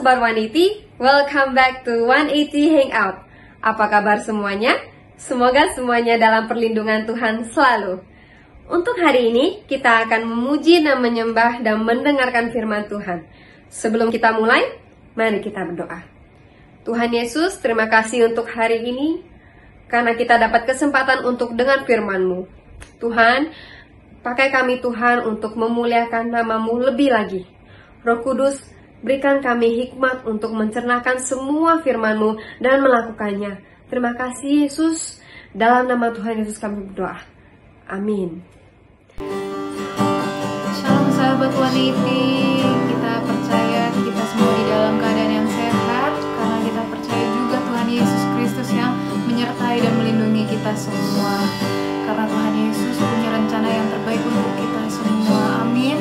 Sobat 180, welcome back to 180 Hangout. Apa kabar semuanya? Semoga semuanya dalam perlindungan Tuhan selalu. Untuk hari ini, kita akan memuji dan menyembah dan mendengarkan firman Tuhan. Sebelum kita mulai, mari kita berdoa. Tuhan Yesus, terima kasih untuk hari ini, karena kita dapat kesempatan untuk dengar firman-Mu. Tuhan, pakai kami Tuhan untuk memuliakan nama-Mu lebih lagi. Roh Kudus, berikan kami hikmat untuk mencernakan semua firman-Mu dan melakukannya. Terima kasih Yesus. Dalam nama Tuhan Yesus kami berdoa. Amin. Shalom sahabat 180. Kita percaya kita semua di dalam keadaan yang sehat, karena kita percaya juga Tuhan Yesus Kristus yang menyertai dan melindungi kita semua. Karena Tuhan Yesus punya rencana yang terbaik untuk kita semua. Amin.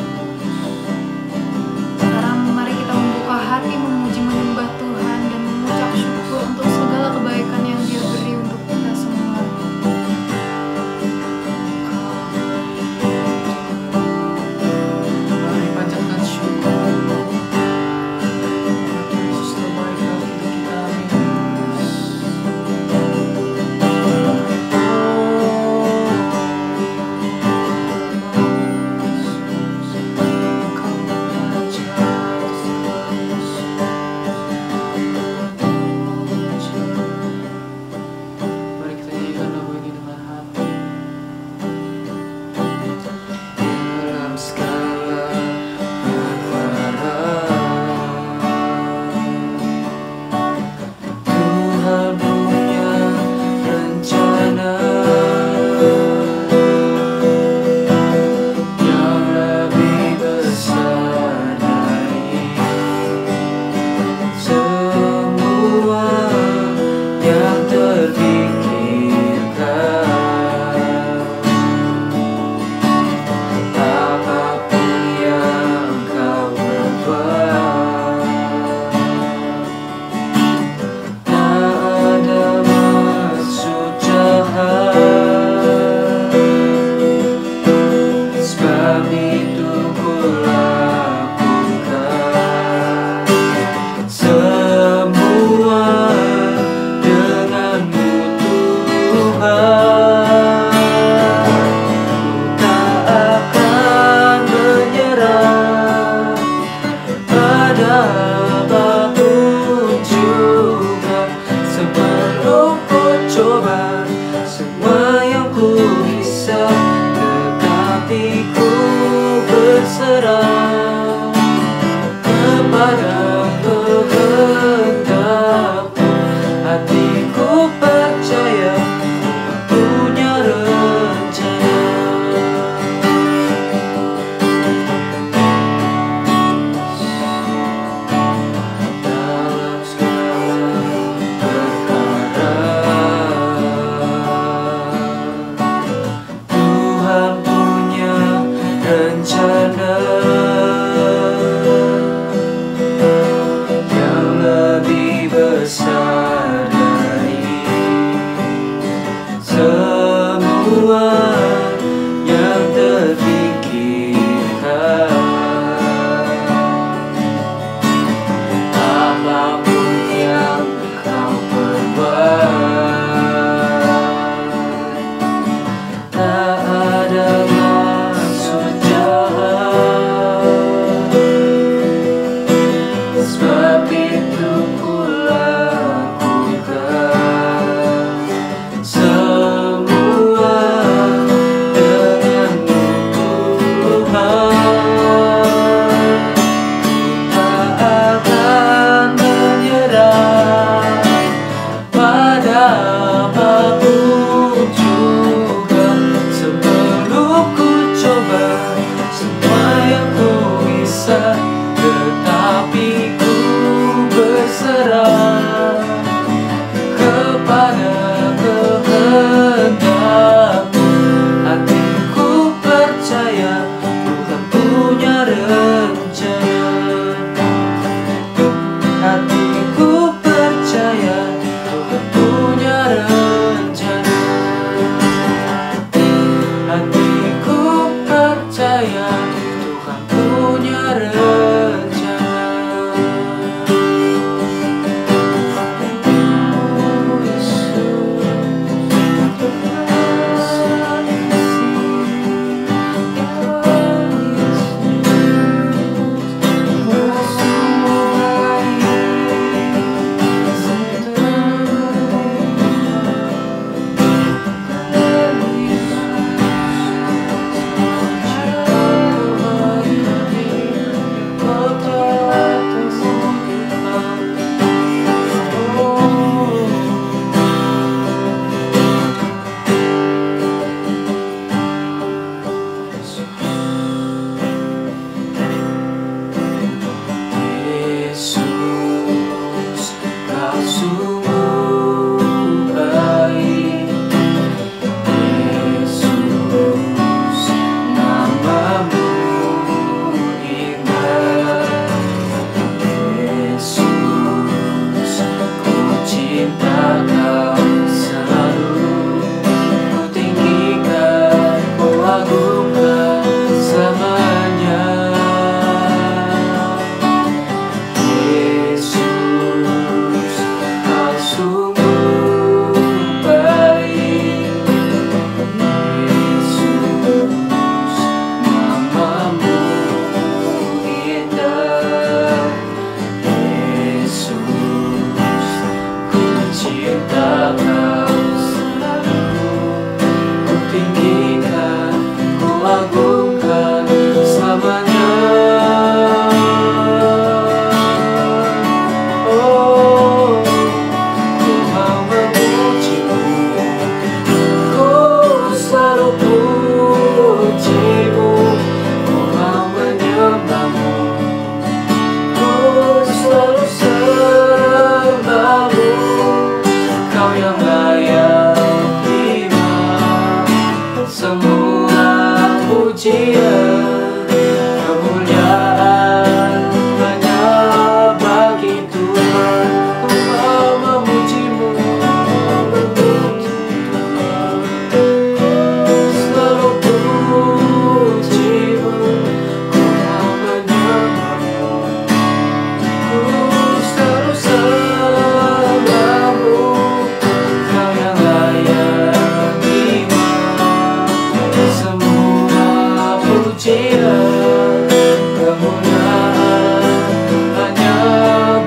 Membuka hati, memuji, menyembah Tuhan dan mengucap syukur untuk segala kebaikan yang Dia beri untuk kita semua. Mari panjatkan syukur. Yesus terbaik bagi kita. pujian, kemuliaan hanya bagi Tuhan. Ku mau memujimu, selalu pujimu. Ku mau menyembahmu, ku selalu sembahmu. Kau yang layak terima semua pujian, kemuliaan hanya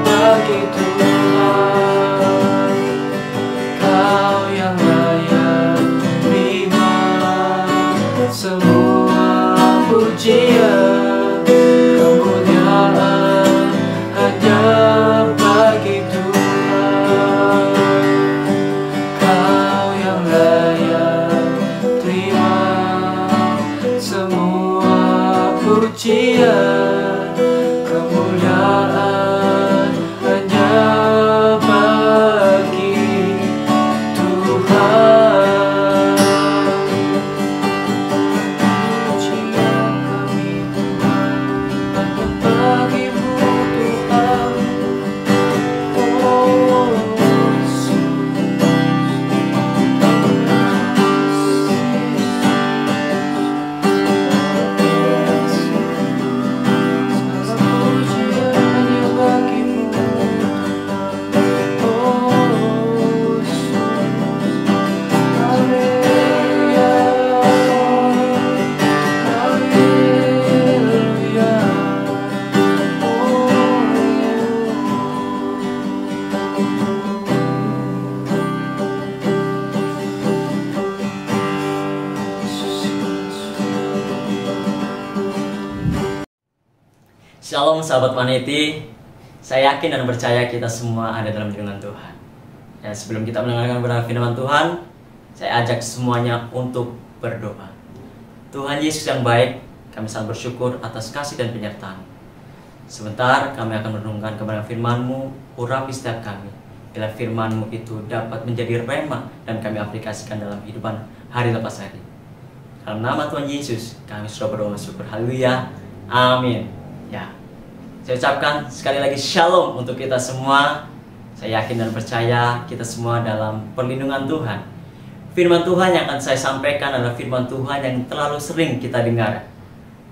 bagi Tuhan. Kau yang layak terima semua pujian, kemuliaan hanya bagi Tuhan. Kau yang layak terima semua pujian, kemuliaan hanya bagi Tuhan. Pujian kami hanya bagimu Tuhan. Oh Shalom sahabat Waniti, saya yakin dan percaya kita semua ada dalam lindungan Tuhan. Ya, sebelum kita mendengarkan kebenaran firman Tuhan, saya ajak semuanya untuk berdoa. Tuhan Yesus yang baik, kami sangat bersyukur atas kasih dan penyertaan. Sebentar kami akan merenungkan kebenaran firman-Mu, urapi setiap kami. Bila firman-Mu itu dapat menjadi rema dan kami aplikasikan dalam kehidupan hari lepas hari. Dalam nama Tuhan Yesus, kami sudah berdoa syukur. Haleluya. Amin. Ya, saya ucapkan sekali lagi shalom untuk kita semua. Saya yakin dan percaya kita semua dalam perlindungan Tuhan. Firman Tuhan yang akan saya sampaikan adalah firman Tuhan yang terlalu sering kita dengar.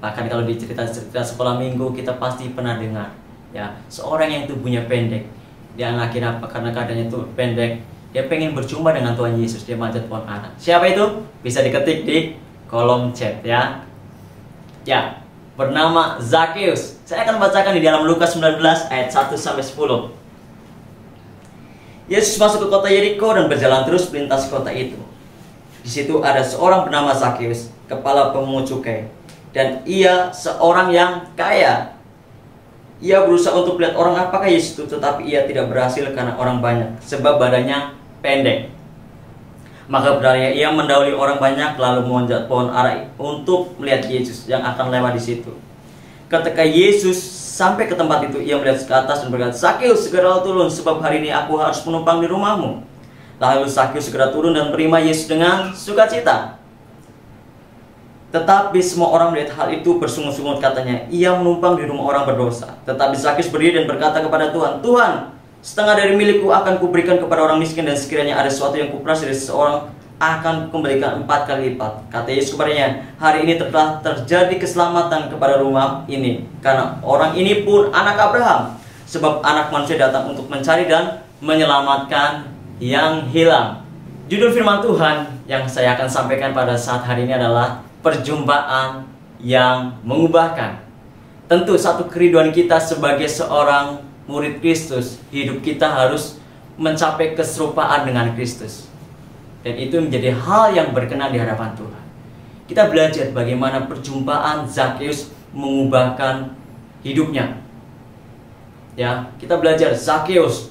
Bahkan kalau di cerita-cerita sekolah minggu kita pasti pernah dengar. Ya, seorang yang tubuhnya pendek, dia akhirnya apa? Karena keadaannya itu pendek, dia pengen berjumpa dengan Tuhan Yesus. Dia manjat pohon ara. Siapa itu? Bisa diketik di kolom chat ya. Ya, bernama Zakheus. Saya akan bacakan di dalam Lukas 19 ayat 1-10. Yesus masuk ke kota Yeriko dan berjalan terus melintas kota itu. Di situ ada seorang bernama Zakheus, kepala pemungut cukai, dan ia seorang yang kaya. Ia berusaha untuk melihat orang apakah Yesus itu, tetapi ia tidak berhasil karena orang banyak, sebab badannya pendek. Maka beralihnya ia mendahului orang banyak, lalu memanjat pohon ara untuk melihat Yesus yang akan lewat di situ. Ketika Yesus sampai ke tempat itu, ia melihat ke atas dan berkata, "Zakheus, segera turun, sebab hari ini aku harus menumpang di rumahmu." Lalu Zakheus segera turun dan menerima Yesus dengan sukacita. Tetapi semua orang melihat hal itu bersungut-sungut, katanya, "Ia menumpang di rumah orang berdosa." Tetapi Zakheus berdiri dan berkata kepada Tuhan, "Tuhan, setengah dari milikku akan kuberikan kepada orang miskin, dan sekiranya ada sesuatu yang kuperas dari seseorang, akan kembalikan 4 kali lipat." Kata Yesus kepadanya, "Hari ini telah terjadi keselamatan kepada rumah ini, karena orang ini pun anak Abraham. Sebab anak manusia datang untuk mencari dan menyelamatkan yang hilang." Judul firman Tuhan yang saya akan sampaikan pada saat hari ini adalah perjumpaan yang mengubahkan. Tentu satu kerinduan kita sebagai seorang murid Kristus, hidup kita harus mencapai keserupaan dengan Kristus. Dan itu menjadi hal yang berkenan di hadapan Tuhan. Kita belajar bagaimana perjumpaan Zakheus mengubahkan hidupnya. Ya, kita belajar Zakheus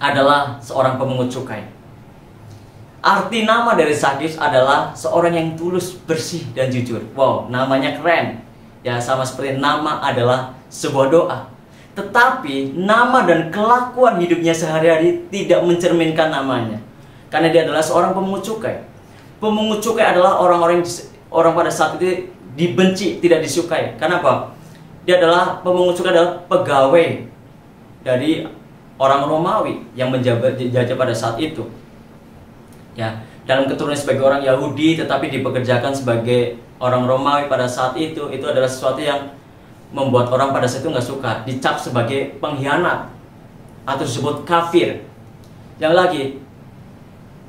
adalah seorang pemungut cukai. Arti nama dari Zakheus adalah seorang yang tulus, bersih, dan jujur. Wow, namanya keren. Ya, sama seperti nama adalah sebuah doa. Tetapi nama dan kelakuan hidupnya sehari-hari tidak mencerminkan namanya. Karena dia adalah seorang pemungut cukai. Pemungut cukai adalah orang pada saat itu dibenci, tidak disukai. Kenapa? Dia adalah pemungut cukai, adalah pegawai dari orang Romawi yang menjajah pada saat itu. Ya, dalam keturunan sebagai orang Yahudi tetapi dipekerjakan sebagai orang Romawi pada saat itu adalah sesuatu yang membuat orang pada saat itu nggak suka, dicap sebagai pengkhianat atau disebut kafir. Yang lagi,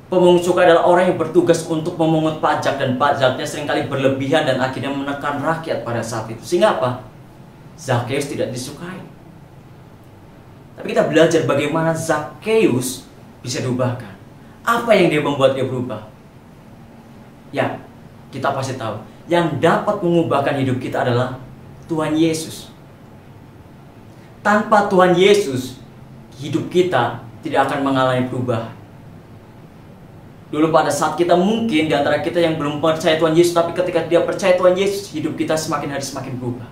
pemungut cukai adalah orang yang bertugas untuk memungut pajak, dan pajaknya seringkali berlebihan dan akhirnya menekan rakyat pada saat itu. Sehingga apa? Zakheus tidak disukai. Tapi kita belajar bagaimana Zakheus bisa diubahkan. Apa yang dia membuat dia berubah? Ya, kita pasti tahu. Yang dapat mengubahkan hidup kita adalah Tuhan Yesus. Tanpa Tuhan Yesus, hidup kita tidak akan mengalami perubahan. Dulu pada saat kita mungkin di antara kita yang belum percaya Tuhan Yesus, tapi ketika dia percaya Tuhan Yesus, hidup kita semakin hari semakin berubah.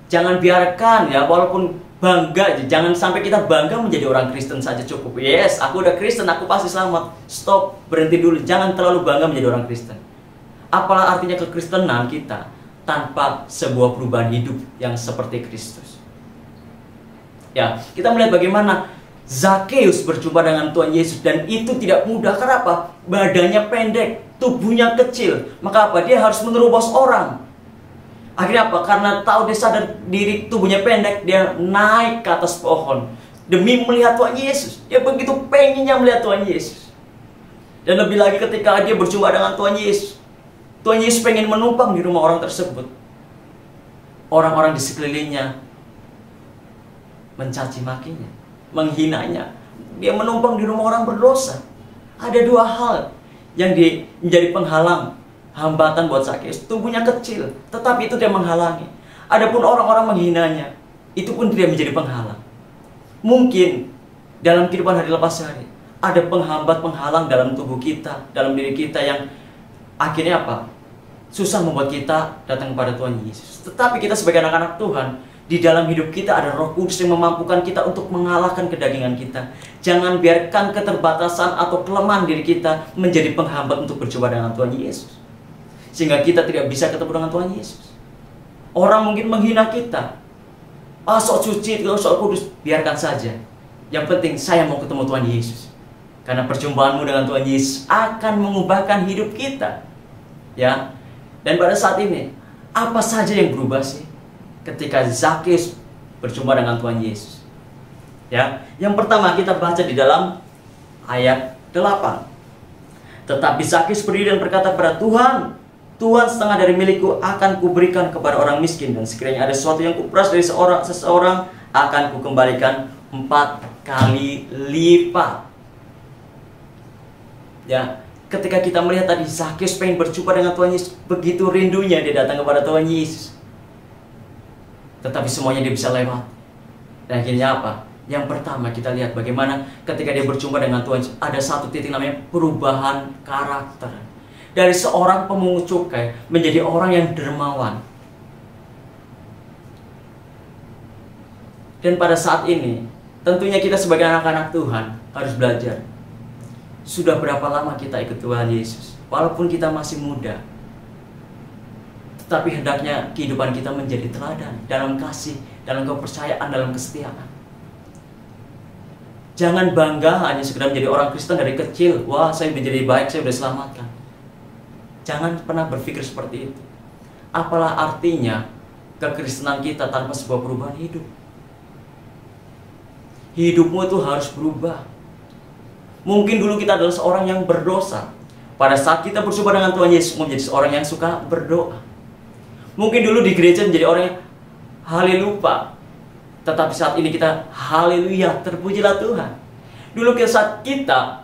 Jangan biarkan ya, walaupun bangga, jangan sampai kita bangga menjadi orang Kristen saja cukup. Yes, aku udah Kristen, aku pasti selamat. Stop, berhenti dulu. Jangan terlalu bangga menjadi orang Kristen. Apalah artinya kekristenan kita tanpa sebuah perubahan hidup yang seperti Kristus. Ya, kita melihat bagaimana Zakheus berjumpa dengan Tuhan Yesus, dan itu tidak mudah. Kenapa? Badannya pendek, tubuhnya kecil. Maka apa? Dia harus menerobos orang. Akhirnya apa? Karena tahu dia sadar diri tubuhnya pendek, dia naik ke atas pohon demi melihat Tuhan Yesus. Dia begitu pengennya melihat Tuhan Yesus. Dan lebih lagi ketika dia berjumpa dengan Tuhan Yesus, Tuhan Yesus pengen menumpang di rumah orang tersebut. Orang-orang di sekelilingnya mencaci makinya, menghinanya. Dia menumpang di rumah orang berdosa. Ada dua hal yang menjadi penghalang, hambatan buat Zakheus. Tubuhnya kecil, tetapi itu tidak menghalangi. Adapun orang-orang menghinanya, itu pun tidak menjadi penghalang. Mungkin dalam kehidupan hari lepas hari ada penghambat-penghalang dalam tubuh kita, dalam diri kita, yang akhirnya apa? Susah membuat kita datang kepada Tuhan Yesus. Tetapi kita sebagai anak-anak Tuhan, di dalam hidup kita ada Roh Kudus yang memampukan kita untuk mengalahkan kedagingan kita. Jangan biarkan keterbatasan atau kelemahan diri kita menjadi penghambat untuk berjumpa dengan Tuhan Yesus, sehingga kita tidak bisa ketemu dengan Tuhan Yesus. Orang mungkin menghina kita, sok suci, sok kudus, biarkan saja. Yang penting saya mau ketemu Tuhan Yesus. Karena perjumpaanmu dengan Tuhan Yesus akan mengubahkan hidup kita. Ya. Dan pada saat ini, apa saja yang berubah sih ketika Zakheus berjumpa dengan Tuhan Yesus? Ya. Yang pertama kita baca di dalam ayat 8. Tetapi Zakheus berdiri dan berkata kepada Tuhan, Tuhan, setengah dari milikku akan kuberikan kepada orang miskin, dan sekiranya ada sesuatu yang kuperas dari seseorang akan kukembalikan 4 kali lipat. Ya, ketika kita melihat tadi Zakheus pengen berjumpa dengan Tuhan Yesus, begitu rindunya dia datang kepada Tuhan Yesus. Tetapi semuanya dia bisa lewat. Dan akhirnya apa? Yang pertama kita lihat bagaimana ketika dia berjumpa dengan Tuhan Yesus, ada satu titik namanya perubahan karakter. Dari seorang pemungut cukai menjadi orang yang dermawan. Dan pada saat ini, tentunya kita sebagai anak-anak Tuhan harus belajar. Sudah berapa lama kita ikut Tuhan Yesus? Walaupun kita masih muda, tetapi hendaknya kehidupan kita menjadi teladan dalam kasih, dalam kepercayaan, dalam kesetiaan. Jangan bangga hanya sekedar menjadi orang Kristen dari kecil. Wah, saya menjadi baik, saya sudah diselamatkan. Jangan pernah berpikir seperti itu. Apalah artinya kekristenan kita tanpa sebuah perubahan hidup? Hidupmu itu harus berubah. Mungkin dulu kita adalah seorang yang berdosa. Pada saat kita berjumpa dengan Tuhan Yesus, menjadi seorang yang suka berdoa. Mungkin dulu di gereja menjadi orang yang haleluya. Tetapi saat ini kita haleluya, terpujilah Tuhan. Dulu saat kita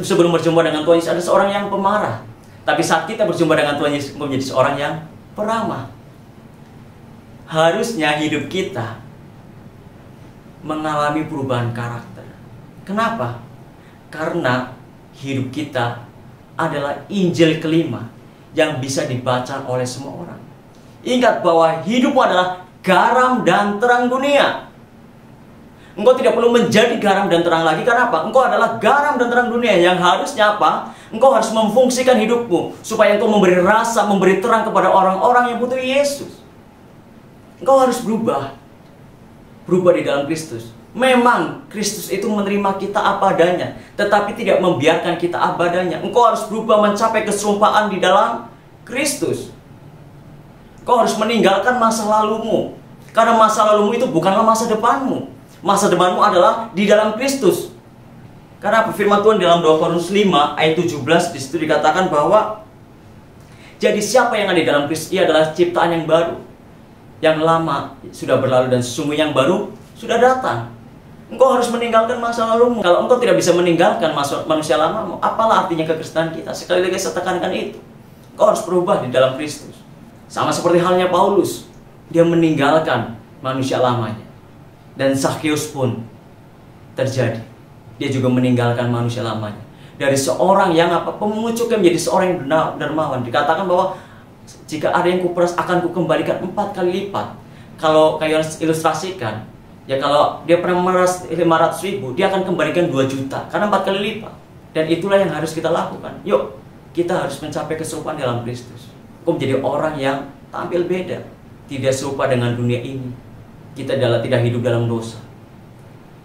sebelum berjumpa dengan Tuhan Yesus ada seorang yang pemarah. Tapi saat kita berjumpa dengan Tuhan Yesus menjadi seorang yang peramah. Harusnya hidup kita mengalami perubahan karakter. Kenapa? Karena hidup kita adalah Injil kelima yang bisa dibaca oleh semua orang. Ingat bahwa hidupmu adalah garam dan terang dunia. Engkau tidak perlu menjadi garam dan terang lagi. Karena apa? Engkau adalah garam dan terang dunia yang harusnya apa? Engkau harus memfungsikan hidupmu supaya engkau memberi rasa, memberi terang kepada orang-orang yang butuh Yesus. Engkau harus berubah di dalam Kristus. Memang Kristus itu menerima kita apa adanya, tetapi tidak membiarkan kita apa adanya. Engkau harus berubah mencapai keserumpaan di dalam Kristus. Engkau harus meninggalkan masa lalumu, karena masa lalumu itu bukanlah masa depanmu. Masa depanmu adalah di dalam Kristus. Karena firman Tuhan dalam 2 Korintus 5 ayat 17 di situ dikatakan bahwa jadi siapa yang ada di dalam Kristus, ia adalah ciptaan yang baru. Yang lama sudah berlalu dan sesungguhnya yang baru sudah datang. Engkau harus meninggalkan masa lalumu. Kalau engkau tidak bisa meninggalkan manusia lamamu, apalah artinya kekristenan kita? Sekali lagi saya tekankan itu. Engkau harus berubah di dalam Kristus. Sama seperti halnya Paulus, dia meninggalkan manusia lamanya. Dan Zakheus pun terjadi. Dia juga meninggalkan manusia lamanya. Dari seorang yang pemungut cukai menjadi seorang yang dermawan. Dikatakan bahwa jika ada yang kuperas akan kukembalikan 4 kali lipat. Kalau kayak ilustrasikan, ya kalau dia pernah memeras 500.000, dia akan kembalikan 2 juta. Karena 4 kali lipat. Dan itulah yang harus kita lakukan. Yuk, kita harus mencapai keserupaan dalam Kristus. Kau menjadi orang yang tampil beda. Tidak serupa dengan dunia ini. Kita tidak hidup dalam dosa.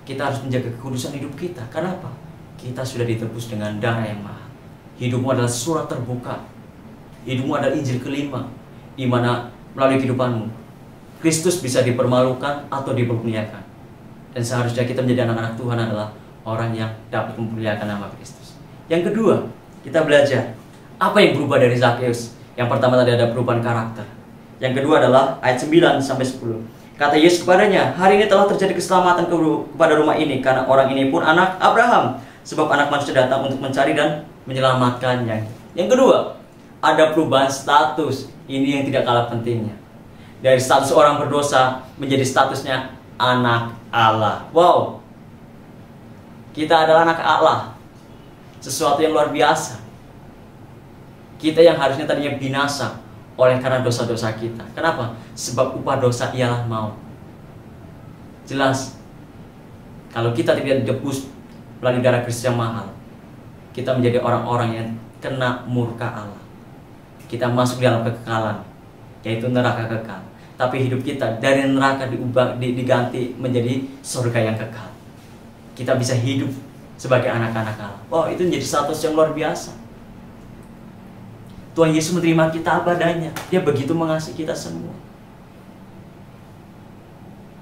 Kita harus menjaga kekudusan hidup kita. Kenapa? Kita sudah ditebus dengan darah yang mahal. Hidupmu adalah surat terbuka. Hidupmu adalah Injil kelima, di mana melalui kehidupanmu Kristus bisa dipermalukan atau dipermuliakan. Dan seharusnya kita menjadi anak-anak Tuhan adalah orang yang dapat mempermuliakan nama Kristus. Yang kedua, kita belajar apa yang berubah dari Zakheus. Yang pertama tadi ada perubahan karakter. Yang kedua adalah ayat 9-10. Kata Yesus kepadanya, hari ini telah terjadi keselamatan kepada rumah ini, karena orang ini pun anak Abraham. Sebab anak manusia datang untuk mencari dan menyelamatkannya. Yang kedua, ada perubahan status. Ini yang tidak kalah pentingnya. Dari status orang berdosa menjadi statusnya anak Allah. Wow. Kita adalah anak Allah. Sesuatu yang luar biasa. Kita yang harusnya tadinya binasa oleh karena dosa-dosa kita. Kenapa? Sebab upah dosa ialah maut. Jelas. Kalau kita tidak ditebus melalui darah Kristus yang mahal, kita menjadi orang-orang yang kena murka Allah. Kita masuk dalam kekekalan, yaitu neraka kekal. Tapi hidup kita dari neraka diganti menjadi surga yang kekal. Kita bisa hidup sebagai anak-anak Allah. Wow, itu menjadi status yang luar biasa. Tuhan Yesus menerima kita apa adanya. Dia begitu mengasihi kita semua.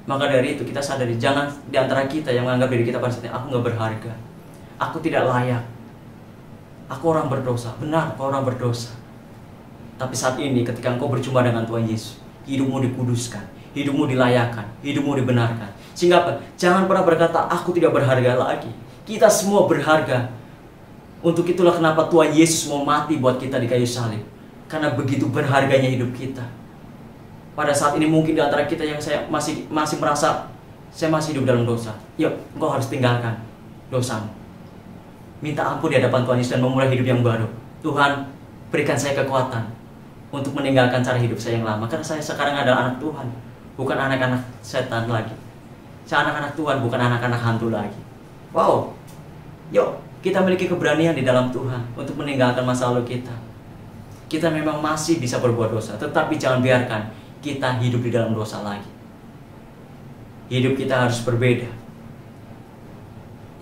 Maka dari itu kita sadari, jangan di antara kita yang menganggap diri kita pada saat ini, aku nggak berharga, aku tidak layak, aku orang berdosa. Benar, kau orang berdosa. Tapi saat ini ketika engkau berjumpa dengan Tuhan Yesus, hidupmu dikuduskan, hidupmu dilayakkan, hidupmu dibenarkan. Sehingga apa? Jangan pernah berkata, aku tidak berharga lagi. Kita semua berharga. Untuk itulah kenapa Tuhan Yesus mau mati buat kita di kayu salib. Karena begitu berharganya hidup kita. Pada saat ini mungkin di antara kita yang saya masih merasa saya masih hidup dalam dosa. Yuk, engkau harus tinggalkan dosamu. Minta ampun di hadapan Tuhan Yesus dan memulai hidup yang baru. Tuhan, berikan saya kekuatan untuk meninggalkan cara hidup saya yang lama. Karena saya sekarang adalah anak Tuhan, bukan anak-anak setan lagi. Saya anak-anak Tuhan, bukan anak-anak hantu lagi. Wow. Yuk, kita memiliki keberanian di dalam Tuhan untuk meninggalkan masa lalu kita. Kita memang masih bisa berbuat dosa, tetapi jangan biarkan kita hidup di dalam dosa lagi. Hidup kita harus berbeda.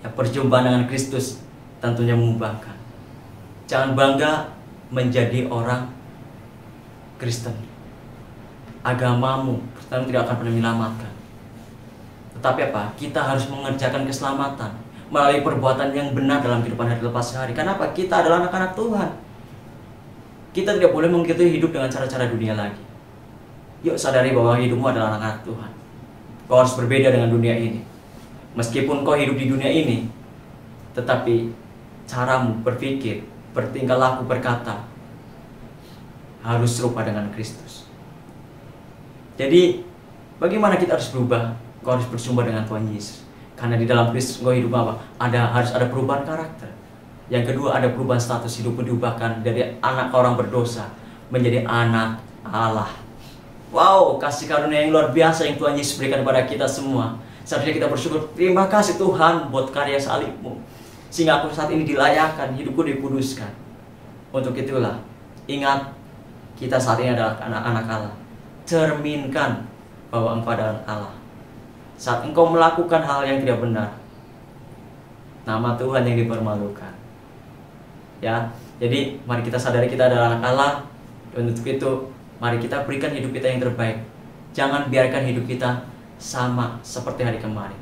Ya, perjumpaan dengan Kristus tentunya mengubahkan. Jangan bangga menjadi orang Kristen. Agamamu tidak akan pernah menyelamatkan. Tetapi apa? Kita harus mengerjakan keselamatan melalui perbuatan yang benar dalam kehidupan hari lepas hari. Kenapa? Kita adalah anak-anak Tuhan. Kita tidak boleh mengikuti hidup dengan cara-cara dunia lagi. Yuk sadari bahwa hidupmu adalah anak-anak Tuhan. Kau harus berbeda dengan dunia ini. Meskipun kau hidup di dunia ini, tetapi caramu berpikir, bertingkah laku, berkata harus serupa dengan Kristus. Jadi bagaimana kita harus berubah? Kau harus bersumber dengan Tuhan Yesus. Karena di dalam Kristus kau hidup apa? Harus ada perubahan karakter. Yang kedua, ada perubahan status. Hidupmu diubahkan dari anak orang berdosa menjadi anak Allah. Wow, kasih karunia yang luar biasa yang Tuhan Yesus berikan kepada kita semua. Seharusnya kita bersyukur, terima kasih Tuhan buat karya salib-Mu. sehingga aku saat ini dilayakkan, hidupku dikuduskan. Untuk itulah, ingat, kita saat ini adalah anak-anak Allah. Cerminkan bahwa engkau adalah Allah. Saat engkau melakukan hal yang tidak benar, nama Tuhan yang dipermalukan. Ya, jadi mari kita sadari kita adalah anak Allah. Dan untuk itu, mari kita berikan hidup kita yang terbaik. Jangan biarkan hidup kita sama seperti hari kemarin,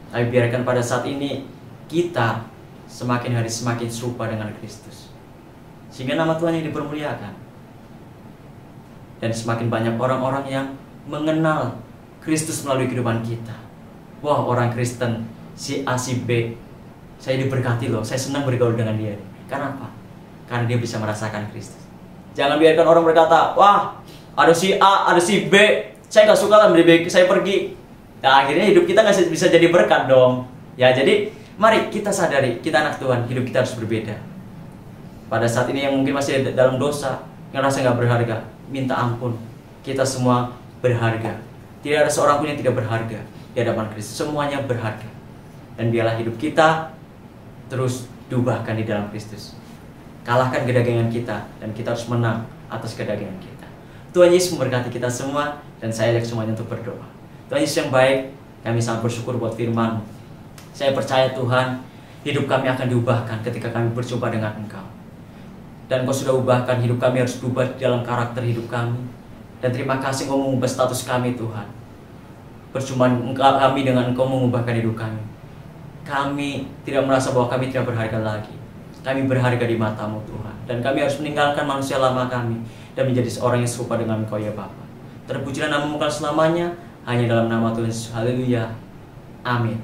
tapi biarkan pada saat ini kita semakin hari semakin serupa dengan Kristus, sehingga nama Tuhan yang dipermuliakan. Dan semakin banyak orang-orang yang mengenal Kristus melalui kehidupan kita. Wah, orang Kristen si A si B, saya diberkati loh, saya senang bergaul dengan dia. Kenapa? Karena dia bisa merasakan Kristus. Jangan biarkan orang berkata, wah, ada si A, ada si B, saya gak suka lah, lebih baik saya pergi. Nah, akhirnya hidup kita gak bisa jadi berkat dong. Ya, jadi mari kita sadari, kita anak Tuhan, hidup kita harus berbeda. Pada saat ini yang mungkin masih dalam dosa, yang rasa gak berharga, minta ampun. Kita semua berharga. Tidak ada seorang pun yang tidak berharga di hadapan Kristus. Semuanya berharga. Dan biarlah hidup kita terus diubahkan di dalam Kristus. Kalahkan kedagingan kita, dan kita harus menang atas kedagingan kita. Tuhan Yesus memberkati kita semua, dan saya ajak semuanya untuk berdoa. Tuhan Yesus yang baik, kami sangat bersyukur buat firman-Mu. Saya percaya Tuhan, hidup kami akan diubahkan ketika kami berjumpa dengan Engkau. Dan Engkau sudah ubahkan, hidup kami harus berubah dalam karakter hidup kami. Dan terima kasih Engkau mengubah status kami Tuhan. Perjumpaan kami dengan Engkau mengubahkan hidup kami. Kami tidak merasa bahwa kami tidak berharga lagi. Kami berharga di mata-Mu Tuhan. Dan kami harus meninggalkan manusia lama kami dan menjadi seorang yang serupa dengan Engkau ya Bapa. Terpujilah nama-Mu selamanya, hanya dalam nama Tuhan Yesus. Haleluya. Amin.